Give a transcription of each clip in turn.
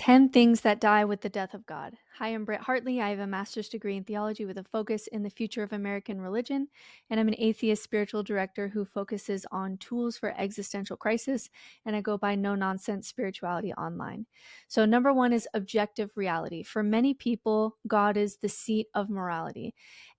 10 Things That Die with the Death of God. Hi, I'm Britt Hartley. I have a master's degree in theology with a focus in the future of American religion, and I'm an atheist spiritual director who focuses on tools for existential crisis, and I go by No Nonsense Spirituality online. So, number one is objective reality. For many people, God is the seat of morality.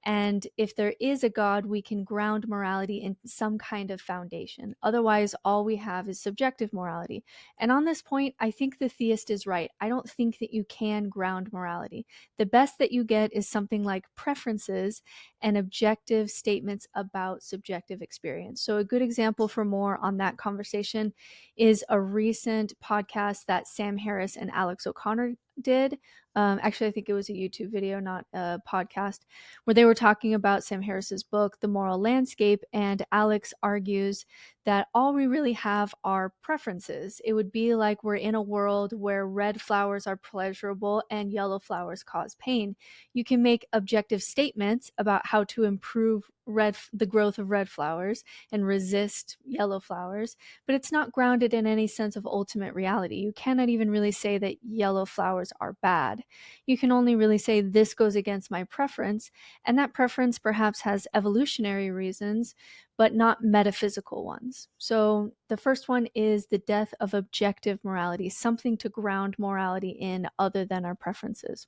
And if there is a God, we can ground morality in some kind of foundation. Otherwise, all we have is subjective morality. And on this point, I think the theist is right. I don't think that you can ground morality. The best that you get is something like preferences and objective statements about subjective experience. So, a good example for more on that conversation is a recent podcast that Sam Harris and Alex O'Connor did. Actually, I think it was a YouTube video, not a podcast, where they were talking about Sam Harris's book, The Moral Landscape. And Alex argues that all we really have are preferences. It would be like we're in a world where red flowers are pleasurable and yellow flowers cause pain. You can make objective statements about how to improve the growth of red flowers and resist yellow flowers, but it's not grounded in any sense of ultimate reality. You cannot even really say that yellow flowers are bad. You can only really say this goes against my preference, and that preference perhaps has evolutionary reasons, but not metaphysical ones. So the first one is the death of objective morality, something to ground morality in other than our preferences.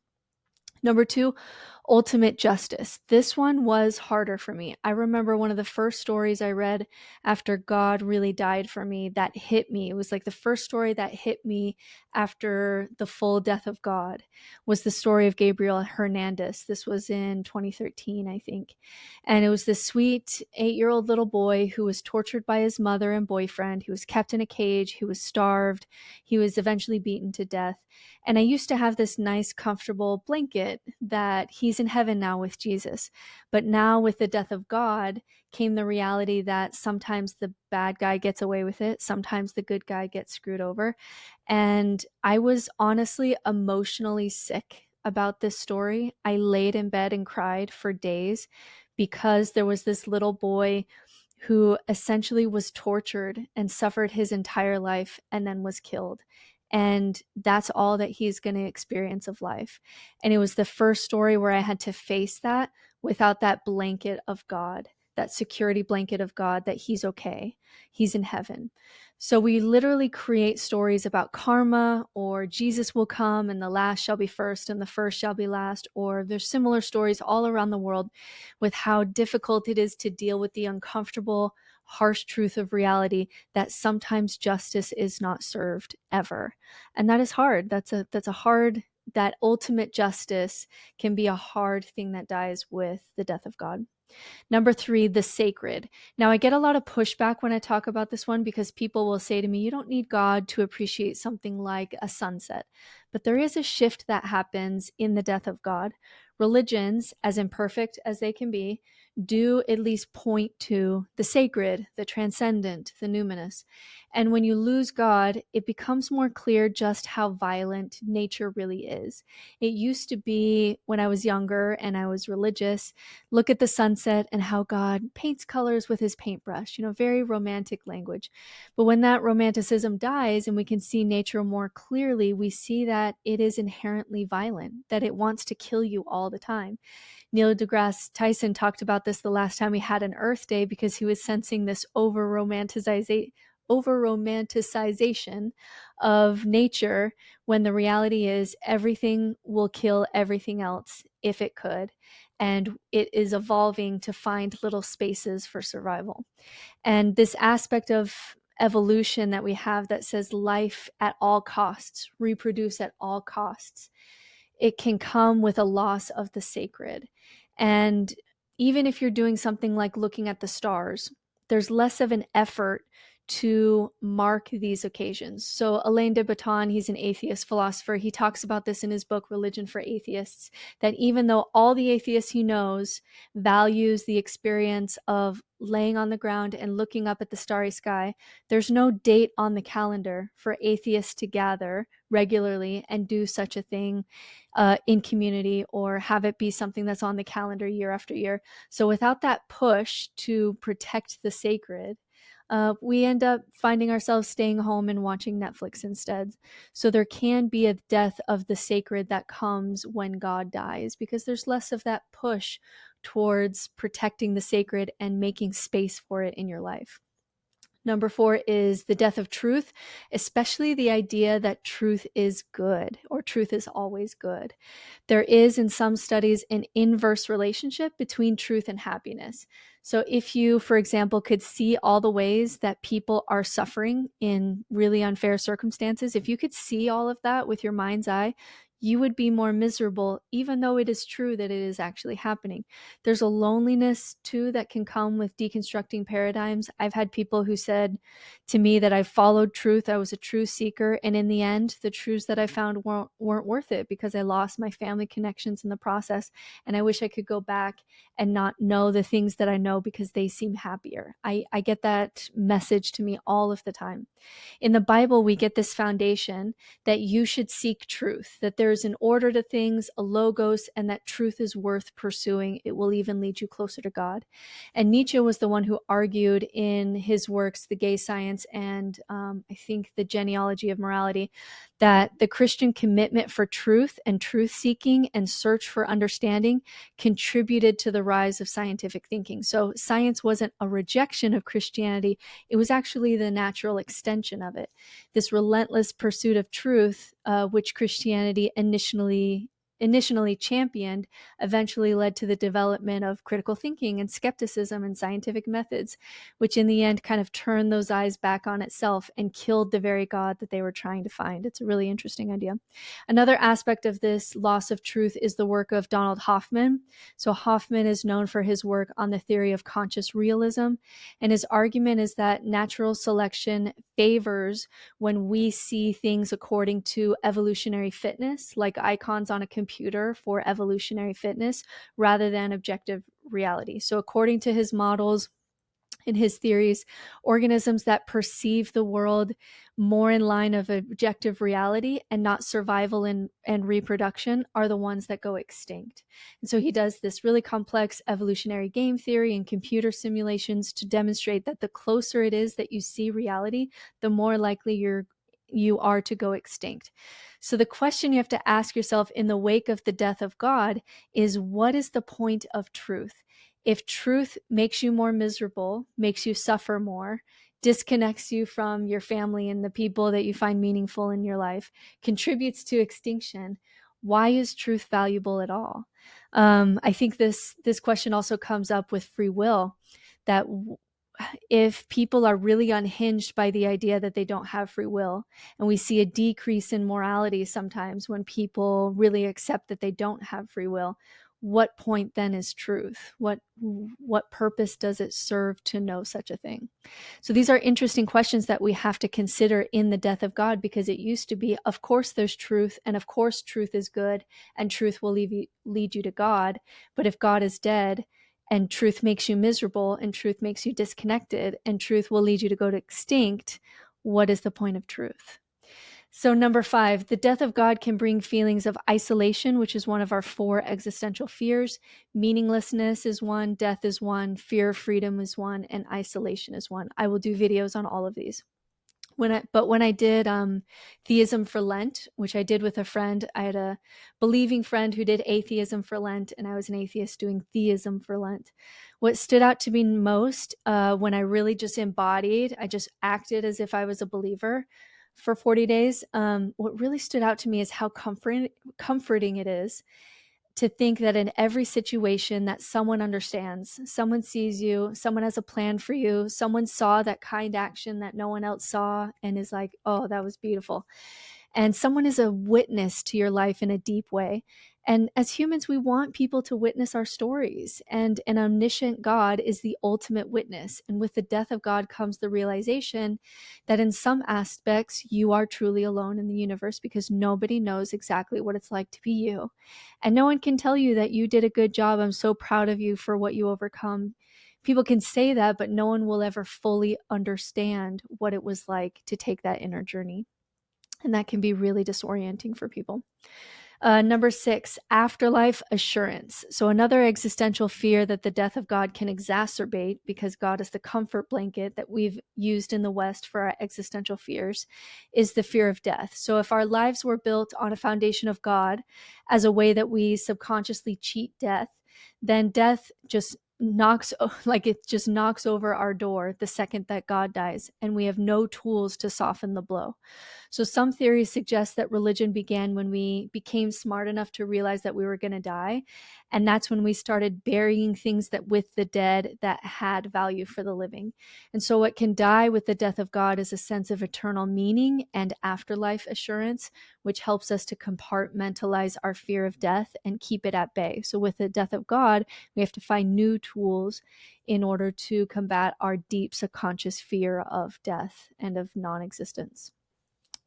Number two, ultimate justice. This one was harder for me. I remember one of the first stories I read after God really died for me that hit me. It was like the first story that hit me after the full death of God was the story of Gabriel Hernandez. This was in 2013, I think. And it was this sweet 8-year-old little boy who was tortured by his mother and boyfriend. He was kept in a cage. He was starved. He was eventually beaten to death. And I used to have this nice, comfortable blanket that he's in heaven now with Jesus. But now with the death of God came the reality that sometimes the bad guy gets away with it. Sometimes the good guy gets screwed over. And I was honestly emotionally sick about this story. I laid in bed and cried for days because there was this little boy who essentially was tortured and suffered his entire life and then was killed. And that's all that he's going to experience of life. And it was the first story where I had to face that without that blanket of God, that security blanket of God that he's okay. He's in heaven. So we literally create stories about karma, or Jesus will come and the last shall be first and the first shall be last, or there's similar stories all around the world with how difficult it is to deal with the uncomfortable, harsh truth of reality that sometimes justice is not served ever. And that is hard. That's a hard, that ultimate justice can be a hard thing that dies with the death of God. Number three, the sacred. Now, I get a lot of pushback when I talk about this one because people will say to me, you don't need God to appreciate something like a sunset. But there is a shift that happens in the death of God. Religions, as imperfect as they can be, do at least point to the sacred, the transcendent, the numinous. And when you lose God, it becomes more clear just how violent nature really is. It used to be when I was younger and I was religious, look at the sunset and how God paints colors with his paintbrush, very romantic language. But when that romanticism dies and we can see nature more clearly, we see that it is inherently violent, that it wants to kill you all the time. Neil deGrasse Tyson talked about this the last time we had an Earth Day because he was sensing this over-romanticization of nature, when the reality is everything will kill everything else if it could. And it is evolving to find little spaces for survival. And this aspect of evolution that we have that says life at all costs, reproduce at all costs, it can come with a loss of the sacred. And even if you're doing something like looking at the stars, there's less of an effort to mark these occasions. So Alain de Botton, he's an atheist philosopher. He talks about this in his book, Religion for Atheists, that even though all the atheists he knows values the experience of laying on the ground and looking up at the starry sky, there's no date on the calendar for atheists to gather regularly and do such a thing in community, or have it be something that's on the calendar year after year. So without that push to protect the sacred, we end up finding ourselves staying home and watching Netflix instead. So there can be a death of the sacred that comes when God dies, because there's less of that push towards protecting the sacred and making space for it in your life. Number 4 is the death of truth, especially the idea that truth is good or truth is always good. There is, in some studies, an inverse relationship between truth and happiness. So if you, for example, could see all the ways that people are suffering in really unfair circumstances, if you could see all of that with your mind's eye, you would be more miserable, even though it is true that it is actually happening. There's a loneliness too that can come with deconstructing paradigms. I've had people who said to me that I followed truth, I was a truth seeker, and in the end, the truths that I found weren't worth it because I lost my family connections in the process, and I wish I could go back and not know the things that I know because they seem happier. I get that message to me all of the time. In the Bible, we get this foundation that you should seek truth, that there's an order to things, a logos, and that truth is worth pursuing. It will even lead you closer to God. And Nietzsche was the one who argued in his works, The Gay Science and I think The Genealogy of Morality, that the Christian commitment for truth and truth seeking and search for understanding contributed to the rise of scientific thinking. So science wasn't a rejection of Christianity, it was actually the natural extension of it. This relentless pursuit of truth, which Christianity initially championed, eventually led to the development of critical thinking and skepticism and scientific methods, which in the end kind of turned those eyes back on itself and killed the very God that they were trying to find. It's a really interesting idea. Another aspect of this loss of truth is the work of Donald Hoffman. So Hoffman is known for his work on the theory of conscious realism, and his argument is that natural selection favors when we see things according to evolutionary fitness, like icons on a computer for evolutionary fitness, rather than objective reality. So according to his models, in his theories, organisms that perceive the world more in line of objective reality and not survival and reproduction are the ones that go extinct. And so he does this really complex evolutionary game theory and computer simulations to demonstrate that the closer it is that you see reality, the more likely you are to go extinct. So the question you have to ask yourself in the wake of the death of God is, what is the point of truth? If truth makes you more miserable, makes you suffer more, disconnects you from your family and the people that you find meaningful in your life, contributes to extinction, why is truth valuable at all? I think this question also comes up with free will, that if people are really unhinged by the idea that they don't have free will, and we see a decrease in morality sometimes when people really accept that they don't have free will, what point then is truth? What purpose does it serve to know such a thing? So these are interesting questions that we have to consider in the death of God, because it used to be, of course there's truth, and of course truth is good, and truth will lead you to God. But if God is dead, and truth makes you miserable, and truth makes you disconnected, and truth will lead you to go to extinct, what is the point of truth? So number 5, the death of God can bring feelings of isolation, which is one of our 4 existential fears. Meaninglessness is one, death is one, fear of freedom is one, and isolation is one. I will do videos on all of these. When I did theism for Lent, which I did with a friend, I had a believing friend who did atheism for Lent, and I was an atheist doing theism for Lent. What stood out to me most when I really just embodied, I just acted as if I was a believer for 40 days. What really stood out to me is how comforting it is to think that in every situation that someone understands, someone sees you, someone has a plan for you, someone saw that kind action that no one else saw and is like, oh, that was beautiful. And someone is a witness to your life in a deep way. And as humans, we want people to witness our stories. And an omniscient God is the ultimate witness. And with the death of God comes the realization that in some aspects, you are truly alone in the universe, because nobody knows exactly what it's like to be you. And no one can tell you that you did a good job. I'm so proud of you for what you overcome. People can say that, but no one will ever fully understand what it was like to take that inner journey. And that can be really disorienting for people. Number 6, afterlife assurance. So, another existential fear that the death of God can exacerbate, because God is the comfort blanket that we've used in the West for our existential fears, is the fear of death. So, if our lives were built on a foundation of God as a way that we subconsciously cheat death, then death just knocks over our door the second that God dies, and we have no tools to soften the blow. So some theories suggest that religion began when we became smart enough to realize that we were going to die. And that's when we started burying things that with the dead that had value for the living. And so what can die with the death of God is a sense of eternal meaning and afterlife assurance, which helps us to compartmentalize our fear of death and keep it at bay. So with the death of God, we have to find new tools in order to combat our deep subconscious fear of death and of non-existence.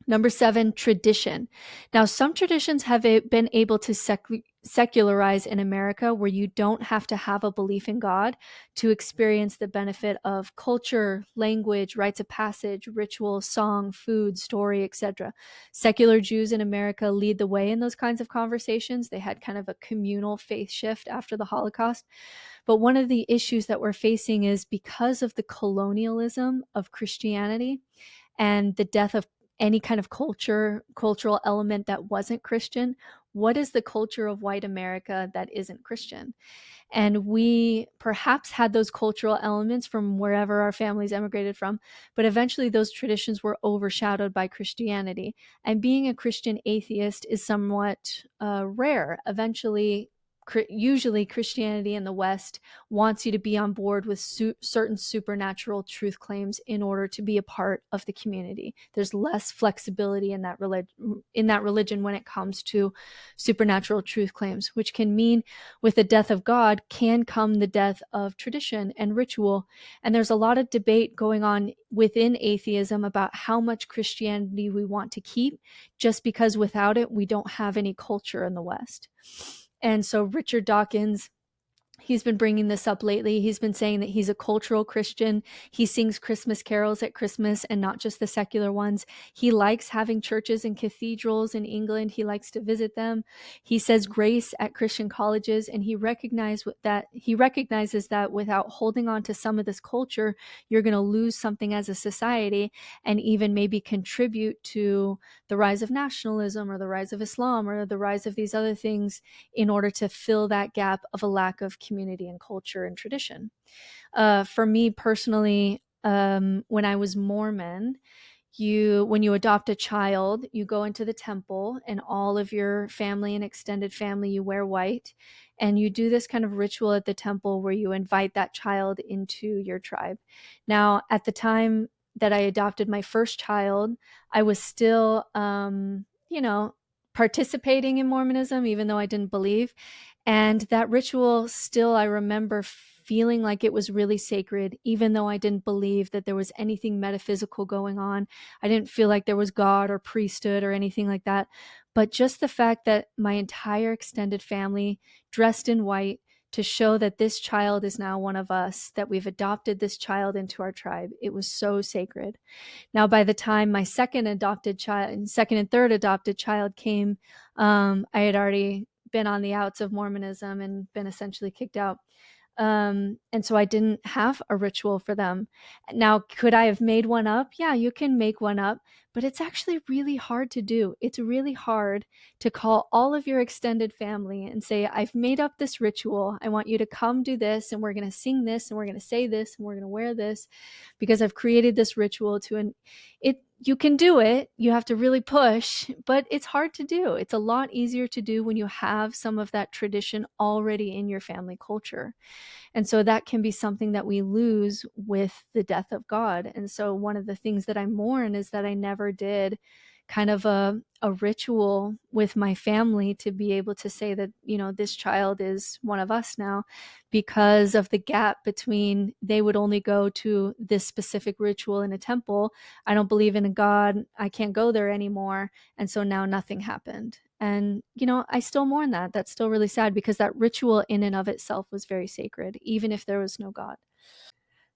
Number 7, tradition. Now, some traditions have been able to secularize in America, where you don't have to have a belief in God to experience the benefit of culture, language, rites of passage, ritual, song, food, story, etc. Secular Jews in America lead the way in those kinds of conversations. They had kind of a communal faith shift after the Holocaust. But one of the issues that we're facing is because of the colonialism of Christianity and the death of any kind of cultural element that wasn't Christian. What is the culture of white America that isn't Christian? And we perhaps had those cultural elements from wherever our families emigrated from, but eventually those traditions were overshadowed by Christianity. And being a Christian atheist is somewhat rare. Usually Christianity in the West wants you to be on board with certain supernatural truth claims in order to be a part of the community. There's less flexibility in that religion when it comes to supernatural truth claims, which can mean with the death of God can come the death of tradition and ritual. And there's a lot of debate going on within atheism about how much Christianity we want to keep, just because without it, we don't have any culture in the West. And so Richard Dawkins, he's been bringing this up lately. He's been saying that he's a cultural Christian. He sings Christmas carols at Christmas and not just the secular ones. He likes having churches and cathedrals in England. He likes to visit them. He says grace at Christian colleges, and he recognizes that without holding on to some of this culture, you're going to lose something as a society and even maybe contribute to the rise of nationalism or the rise of Islam or the rise of these other things in order to fill that gap of a lack of community and culture and tradition. For me personally, when I was Mormon, when you adopt a child, you go into the temple and all of your family and extended family, you wear white, and you do this kind of ritual at the temple where you invite that child into your tribe. Now, at the time that I adopted my first child, I was still, participating in Mormonism, even though I didn't believe. And that ritual still, I remember feeling like it was really sacred, even though I didn't believe that there was anything metaphysical going on. I didn't feel like there was God or priesthood or anything like that. But just the fact that my entire extended family dressed in white to show that this child is now one of us, that we've adopted this child into our tribe, it was so sacred. Now, by the time my second and third adopted child came, I had already been on the outs of Mormonism and been essentially kicked out. And so I didn't have a ritual for them. Now, could I have made one up? Yeah, you can make one up, but it's actually really hard to do. It's really hard to call all of your extended family and say, I've made up this ritual. I want you to come do this, and we're going to sing this, and we're going to say this, and we're going to wear this, because I've created this ritual you can do it. You have to really push, but it's hard to do. It's a lot easier to do when you have some of that tradition already in your family culture. And so that can be something that we lose with the death of God. And so one of the things that I mourn is that I never did kind of a ritual with my family to be able to say that, this child is one of us now, because of the gap between they would only go to this specific ritual in a temple. I don't believe in a God. I can't go there anymore. And so now nothing happened. And, I still mourn that. That's still really sad, because that ritual in and of itself was very sacred, even if there was no God.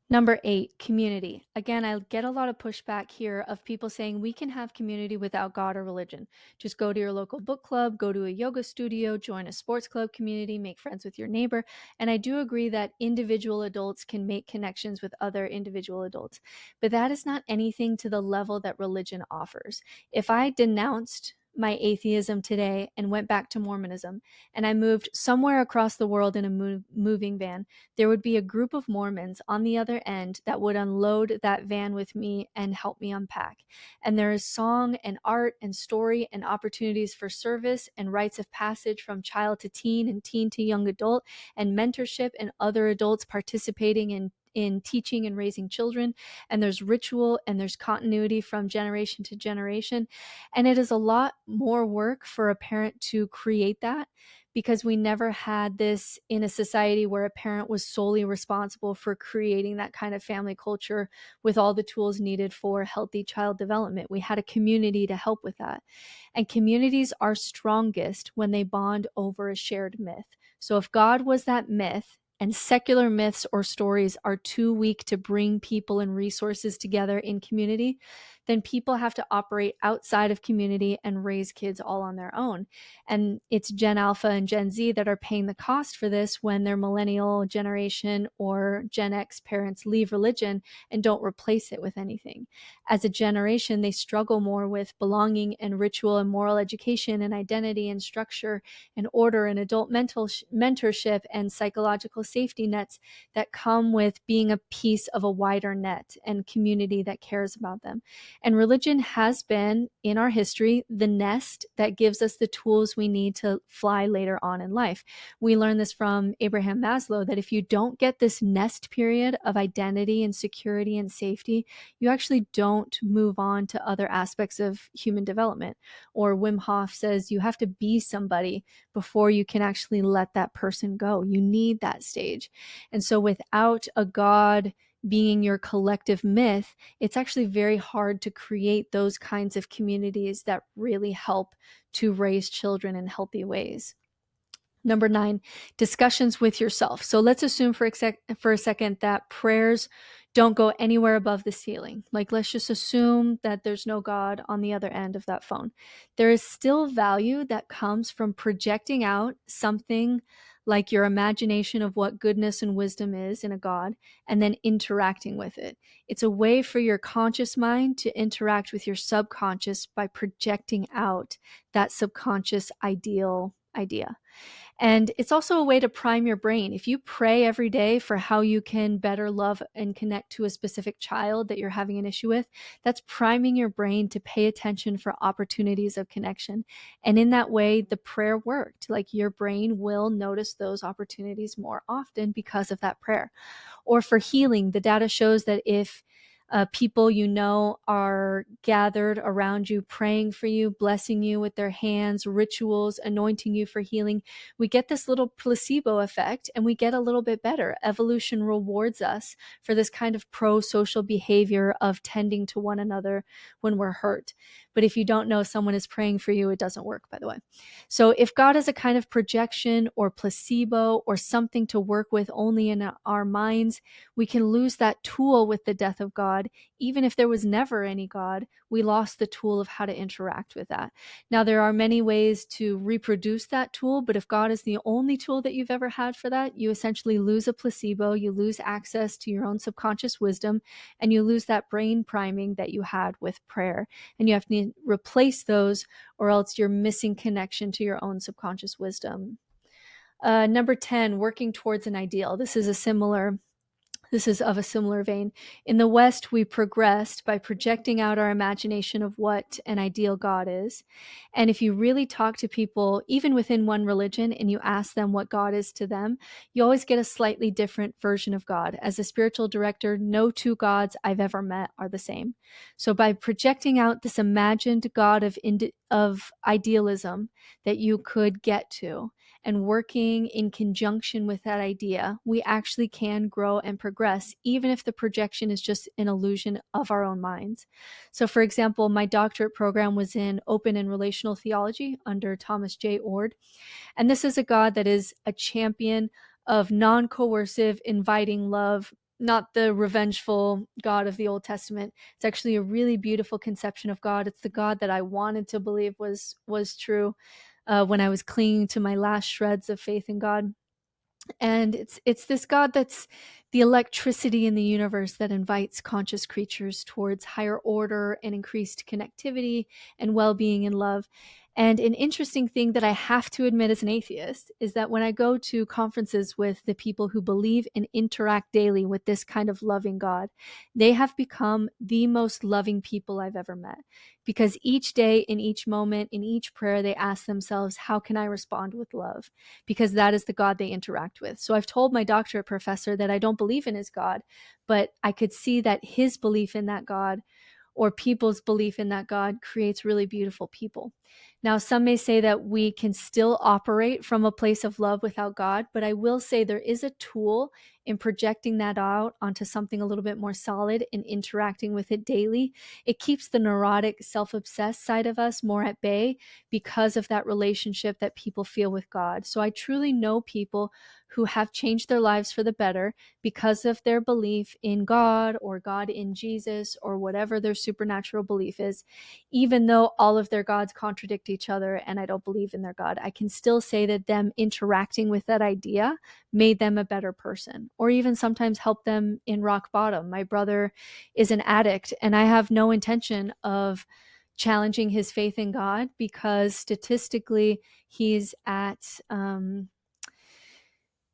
Number 8, community. Again, I get a lot of pushback here of people saying we can have community without God or religion. Just go to your local book club, go to a yoga studio, join a sports club community, make friends with your neighbor. And I do agree that individual adults can make connections with other individual adults, but that is not anything to the level that religion offers. If I denounced my atheism today and went back to Mormonism, and I moved somewhere across the world in a moving van, there would be a group of Mormons on the other end that would unload that van with me and help me unpack. And there is song and art and story and opportunities for service and rites of passage from child to teen and teen to young adult, and mentorship and other adults participating in teaching and raising children. And there's ritual and there's continuity from generation to generation. And it is a lot more work for a parent to create that, because we never had this in a society where a parent was solely responsible for creating that kind of family culture with all the tools needed for healthy child development. We had a community to help with that. And communities are strongest when they bond over a shared myth. So if God was that myth, and secular myths or stories are too weak to bring people and resources together in community, then people have to operate outside of community and raise kids all on their own. And it's Gen Alpha and Gen Z that are paying the cost for this when their millennial generation or Gen X parents leave religion and don't replace it with anything. As a generation, they struggle more with belonging and ritual and moral education and identity and structure and order and adult mentorship and psychological safety nets that come with being a piece of a wider net and community that cares about them. And religion has been, in our history, the nest that gives us the tools we need to fly later on in life. We learn this from Abraham Maslow, that if you don't get this nest period of identity and security and safety, you actually don't move on to other aspects of human development. Or Wim Hof says you have to be somebody before you can actually let that person go. You need that stage. And so without a God being your collective myth, it's actually very hard to create those kinds of communities that really help to raise children in healthy ways. Number 9, discussions with yourself. So let's assume for a second that prayers don't go anywhere above the ceiling. Like, let's just assume that there's no God on the other end of that phone. There is still value that comes from projecting out something like your imagination of what goodness and wisdom is in a God, and then interacting with it. It's a way for your conscious mind to interact with your subconscious by projecting out that subconscious ideal idea. And it's also a way to prime your brain. If you pray every day for how you can better love and connect to a specific child that you're having an issue with, that's priming your brain to pay attention for opportunities of connection. And in that way, the prayer worked. Like, your brain will notice those opportunities more often because of that prayer. Or for healing, the data shows that if people you know are gathered around you, praying for you, blessing you with their hands, rituals, anointing you for healing, we get this little placebo effect and we get a little bit better. Evolution rewards us for this kind of pro-social behavior of tending to one another when we're hurt. But if you don't know someone is praying for you, it doesn't work, by the way. So if God is a kind of projection or placebo or something to work with only in our minds, we can lose that tool with the death of God. Even if there was never any God, we lost the tool of how to interact with that. Now, there are many ways to reproduce that tool, but if God is the only tool that you've ever had for that, you essentially lose a placebo, you lose access to your own subconscious wisdom, and you lose that brain priming that you had with prayer. And you have to replace those, or else you're missing connection to your own subconscious wisdom. Number 10, working towards an ideal. This is of a similar vein. In the West, we progressed by projecting out our imagination of what an ideal God is. And if you really talk to people, even within one religion, and you ask them what God is to them, you always get a slightly different version of God. As a spiritual director, no two gods I've ever met are the same. So by projecting out this imagined God of idealism that you could get to, and working in conjunction with that idea, we actually can grow and progress, even if the projection is just an illusion of our own minds. So, for example, my doctorate program was in open and relational theology under Thomas J. Ord. And this is a God that is a champion of non-coercive, inviting love, not the revengeful God of the Old Testament. It's actually a really beautiful conception of God. It's the God that I wanted to believe was true when I was clinging to my last shreds of faith in God. And it's this God that's the electricity in the universe that invites conscious creatures towards higher order and increased connectivity and well-being and love. And an interesting thing that I have to admit as an atheist is that when I go to conferences with the people who believe and interact daily with this kind of loving God, they have become the most loving people I've ever met. Because each day, in each moment, in each prayer, they ask themselves, how can I respond with love? Because that is the God they interact with. So I've told my doctorate professor that I don't believe in his God, but I could see that his belief in that God, or people's belief in that God, creates really beautiful people. Now, some may say that we can still operate from a place of love without God, but I will say there is a tool in projecting that out onto something a little bit more solid and interacting with it daily. It keeps the neurotic, self-obsessed side of us more at bay because of that relationship that people feel with God. So I truly know people who have changed their lives for the better because of their belief in God or God in Jesus or whatever their supernatural belief is. Even though all of their gods contradict each other and I don't believe in their God, I can still say that them interacting with that idea made them a better person, or even sometimes help them in rock bottom. My brother is an addict, and I have no intention of challenging his faith in God because statistically he's at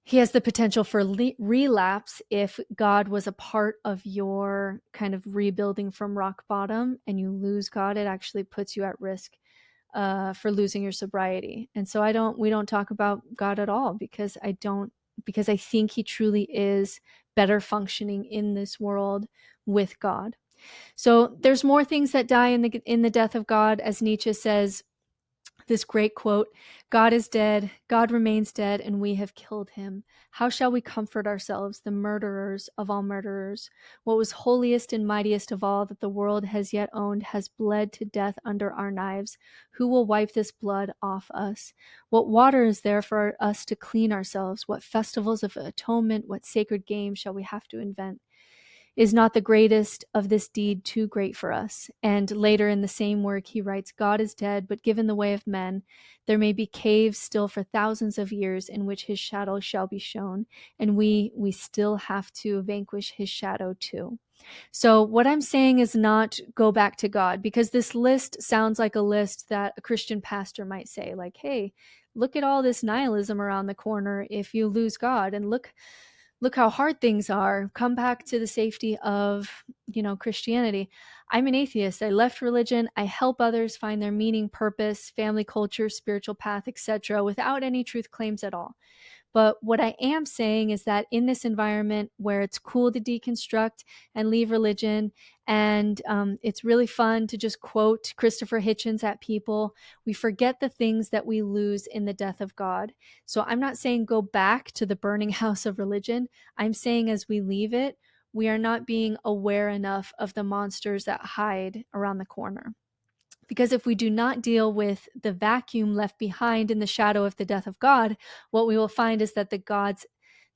he has the potential for relapse if God was a part of your kind of rebuilding from rock bottom and you lose God. It actually puts you at risk for losing your sobriety. And so we don't talk about God at all because I think he truly is better functioning in this world with God. So there's more things that die in the death of God, as Nietzsche says, this great quote, God is dead, God remains dead, and we have killed him. How shall we comfort ourselves, the murderers of all murderers? What was holiest and mightiest of all that the world has yet owned has bled to death under our knives. Who will wipe this blood off us? What water is there for us to clean ourselves? What festivals of atonement, what sacred games shall we have to invent? Is not the greatest of this deed too great for us? And later in the same work, he writes, God is dead, but given the way of men, there may be caves still for thousands of years in which his shadow shall be shown. And we still have to vanquish his shadow too. So what I'm saying is not go back to God, because this list sounds like a list that a Christian pastor might say, like, hey, look at all this nihilism around the corner if you lose God, and look how hard things are. Come back to the safety of, Christianity. I'm an atheist. I left religion. I help others find their meaning, purpose, family, culture, spiritual path, etc., without any truth claims at all. But what I am saying is that in this environment where it's cool to deconstruct and leave religion, and it's really fun to just quote Christopher Hitchens at people, we forget the things that we lose in the death of God. So I'm not saying go back to the burning house of religion. I'm saying as we leave it, we are not being aware enough of the monsters that hide around the corner. Because if we do not deal with the vacuum left behind in the shadow of the death of God, what we will find is that the gods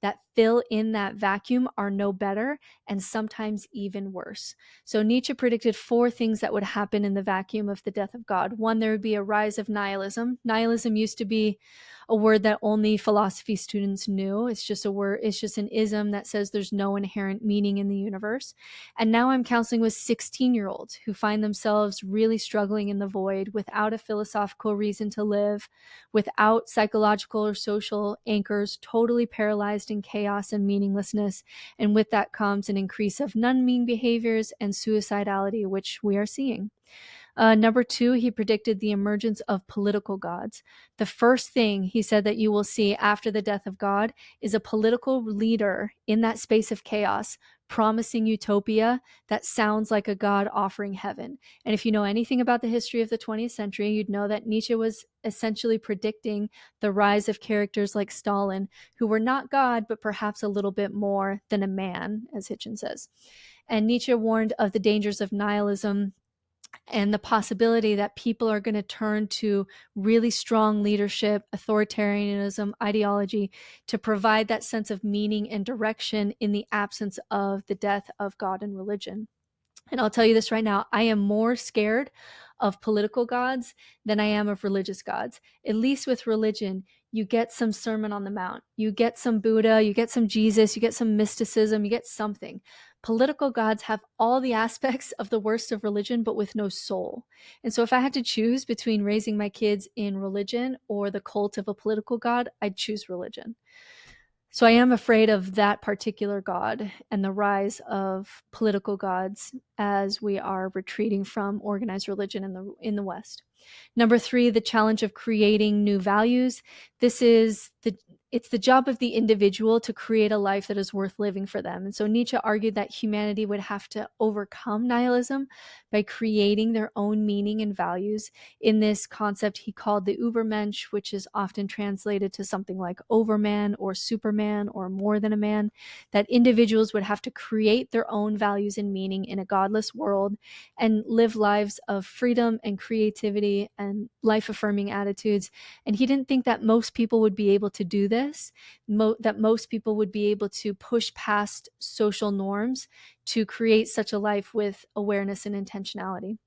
that fill in that vacuum are no better and sometimes even worse. So Nietzsche predicted 4 things that would happen in the vacuum of the death of God. 1, there would be a rise of nihilism. Nihilism used to be a word that only philosophy students knew. It's just a word, it's just an ism that says there's no inherent meaning in the universe. And now I'm counseling with 16-year-olds who find themselves really struggling in the void without a philosophical reason to live, without psychological or social anchors, totally paralyzed in chaos and meaninglessness. And with that comes an increase of numbing behaviors and suicidality, which we are seeing. Number 2, he predicted the emergence of political gods. The first thing he said that you will see after the death of God is a political leader in that space of chaos promising utopia that sounds like a god offering heaven. And if you know anything about the history of the 20th century, you'd know that Nietzsche was essentially predicting the rise of characters like Stalin, who were not God, but perhaps a little bit more than a man, as Hitchens says. And Nietzsche warned of the dangers of nihilism and the possibility that people are going to turn to really strong leadership, authoritarianism, ideology to provide that sense of meaning and direction in the absence of the death of God and religion. And I'll tell you this right now, I am more scared of political gods than I am of religious gods. At least with religion, you get some Sermon on the Mount, you get some Buddha, you get some Jesus, you get some mysticism, you get something. Political gods have all the aspects of the worst of religion, but with no soul. And so if I had to choose between raising my kids in religion or the cult of a political god, I'd choose religion. So I am afraid of that particular god and the rise of political gods as we are retreating from organized religion in the West. Number 3, the challenge of creating new values. It's the job of the individual to create a life that is worth living for them. And so Nietzsche argued that humanity would have to overcome nihilism by creating their own meaning and values. In this concept, he called the Übermensch, which is often translated to something like overman or superman or more than a man, that individuals would have to create their own values and meaning in a godless world and live lives of freedom and creativity and life-affirming attitudes. And he didn't think that most people would be able to do this, that most people would be able to push past social norms to create such a life with awareness and intentionality.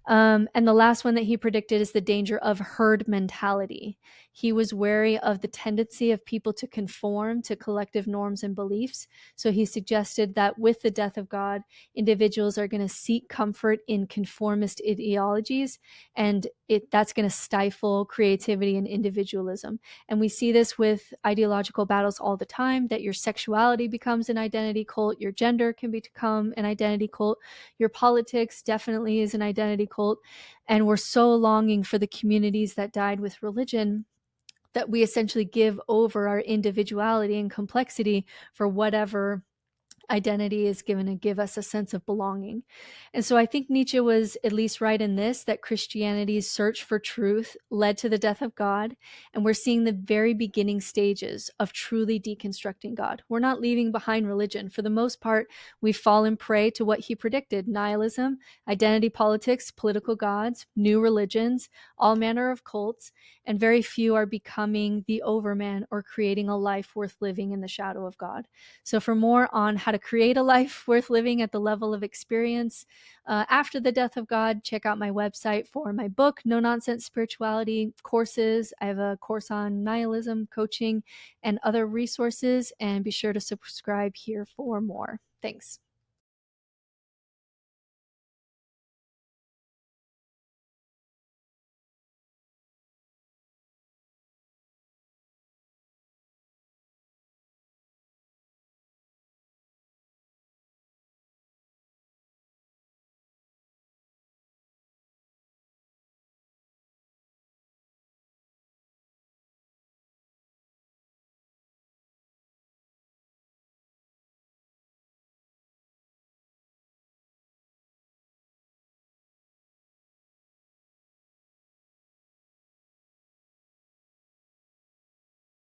And the last one that he predicted is the danger of herd mentality. He was wary of the tendency of people to conform to collective norms and beliefs. So he suggested that with the death of God, individuals are going to seek comfort in conformist ideologies, and that's going to stifle creativity and individualism. And we see this with ideological battles all the time, that your sexuality becomes an identity cult, your gender can become an identity cult, your politics definitely is an identity cult. And we're so longing for the communities that died with religion that we essentially give over our individuality and complexity for whatever identity is given to give us a sense of belonging. And so I think Nietzsche was at least right in this, that Christianity's search for truth led to the death of God. And we're seeing the very beginning stages of truly deconstructing God. We're not leaving behind religion. For the most part, we've fallen prey to what he predicted: nihilism, identity politics, political gods, new religions, all manner of cults, and very few are becoming the overman or creating a life worth living in the shadow of God. So for more on how to create a life worth living at the level of experience after the death of God, check out my website for my book, No Nonsense Spirituality, courses. I have a course on nihilism, coaching, and other resources. And be sure to subscribe here for more. Thanks.